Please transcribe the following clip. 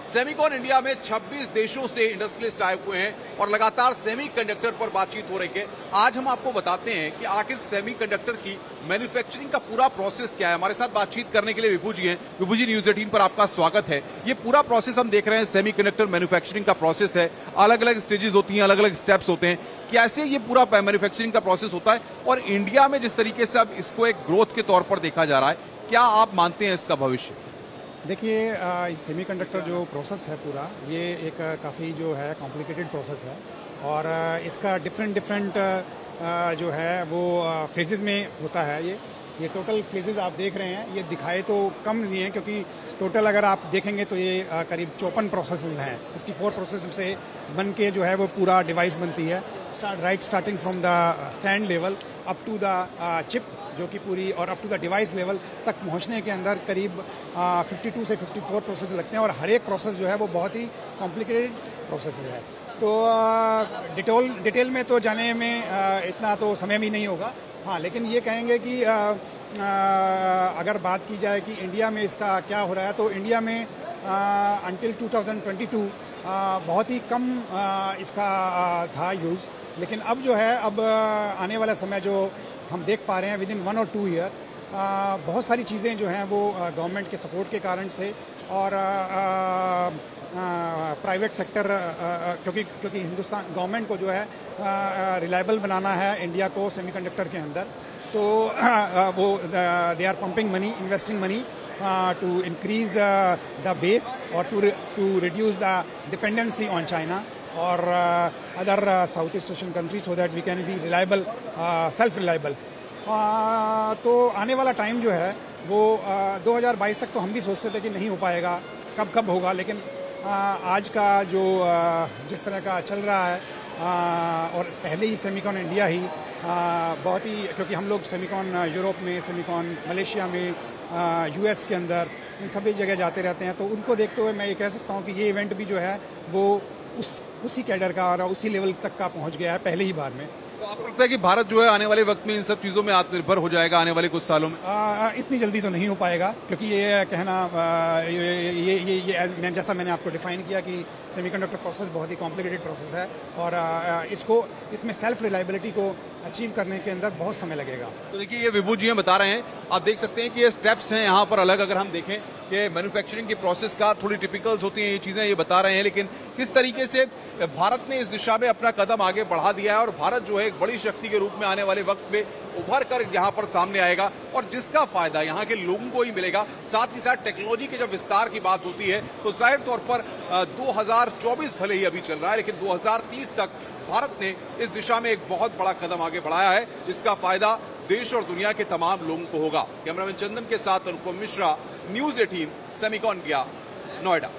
Semicon India में 26 देशों से इंडस्ट्रियलिस्ट आए हुए हैं और लगातार सेमीकंडक्टर पर बातचीत हो रही है। आज हम आपको बताते हैं कि आखिर सेमीकंडक्टर की मैन्युफैक्चरिंग का पूरा प्रोसेस क्या है। हमारे साथ बातचीत करने के लिए विभू जी हैं। विभू जी, न्यूज 18 पर आपका स्वागत है। ये पूरा प्रोसेस हम देख रहे हैं, सेमीकंडक्टर मैन्युफैक्चरिंग का प्रोसेस है, अलग अलग स्टेजेस होती हैं, अलग अलग स्टेप्स होते हैं। कैसे ये पूरा मैन्युफैक्चरिंग का प्रोसेस होता है और इंडिया में जिस तरीके से अब इसको एक ग्रोथ के तौर पर देखा जा रहा है, क्या आप मानते हैं इसका भविष्य? देखिए, सेमीकंडक्टर जो प्रोसेस है पूरा, ये एक काफ़ी जो है कॉम्प्लिकेटेड प्रोसेस है और इसका डिफरेंट जो है वो फेजेस में होता है। ये टोटल फेजेस आप देख रहे हैं, ये दिखाए तो कम नहीं है क्योंकि टोटल अगर आप देखेंगे तो ये करीब 54 प्रोसेसेस हैं। 54 प्रोसेस से बन के जो है वो पूरा डिवाइस बनती है, starting from the sand level up to the chip, जो कि पूरी, और up to the device level तक पहुंचने के अंदर करीब 52 से 54 प्रोसेस लगते हैं और हर एक प्रोसेस जो है वो बहुत ही कॉम्प्लिकेटेड प्रोसेस है। तो डिटेल में तो जाने में इतना तो समय भी नहीं होगा। हाँ, लेकिन ये कहेंगे कि अगर बात की जाए कि इंडिया में इसका क्या हो रहा है, तो इंडिया में अंटिल 2022 बहुत ही कम इसका था यूज़, लेकिन अब जो है, अब आने वाला समय जो हम देख पा रहे हैं विद इन 1 और 2 ईयर, बहुत सारी चीज़ें जो हैं वो गवर्नमेंट के सपोर्ट के कारण से और प्राइवेट सेक्टर, क्योंकि हिंदुस्तान गवर्नमेंट को जो है रिलायबल बनाना है इंडिया को सेमीकंडक्टर के अंदर, तो वो they are pumping money, investing money to increase the base और to reduce the dependency on China और other South East Asian country, so that we can be reliable, self reliable. तो आने वाला टाइम जो है वो 2022 तक तो हम भी सोचते थे कि नहीं हो पाएगा, कब होगा, लेकिन आज का जो जिस तरह का चल रहा है, और पहले ही सेमिकॉन इंडिया ही बहुत ही, क्योंकि हम लोग सेमिकॉन यूरोप में, सेमिकॉन मलेशिया में, यूएस के अंदर, इन सभी जगह जाते रहते हैं, तो उनको देखते हुए मैं ये कह सकता हूँ कि ये इवेंट भी जो है वो उसी कैडर का और उसी लेवल तक का पहुँच गया है पहले ही बार में। तो आपको लगता है कि भारत जो है आने वाले वक्त में इन सब चीज़ों में आत्मनिर्भर हो जाएगा आने वाले कुछ सालों में? इतनी जल्दी तो नहीं हो पाएगा, क्योंकि ये कहना, ये जैसा मैंने आपको डिफाइन किया कि सेमीकंडक्टर प्रोसेस बहुत ही कॉम्प्लिकेटेड प्रोसेस है और इसमें सेल्फ रिलायबिलिटी को अचीव करने के अंदर बहुत समय लगेगा। तो देखिए, ये विभू जी बता रहे हैं, आप देख सकते हैं कि ये स्टेप्स हैं यहाँ पर अलग। अगर हम देखें कि मैन्युफैक्चरिंग की प्रोसेस का थोड़ी टिपिकल्स होती हैं, ये चीज़ें ये बता रहे हैं, लेकिन किस तरीके से भारत ने इस दिशा में अपना कदम आगे बढ़ा दिया है और भारत जो है एक बड़ी शक्ति के रूप में आने वाले वक्त में उभर कर यहाँ पर सामने आएगा और जिसका फायदा यहाँ के लोगों को ही मिलेगा। साथ ही साथ टेक्नोलॉजी के जब विस्तार की बात होती है तो जाहिर तौर पर 2024 भले ही अभी चल रहा है, लेकिन 2030 तक भारत ने इस दिशा में एक बहुत बड़ा कदम आगे बढ़ाया है, जिसका फायदा देश और दुनिया के तमाम लोगों को होगा। कैमरामैन चंदन के साथ Anupam Mishra, news 18, Semicon India, Noida.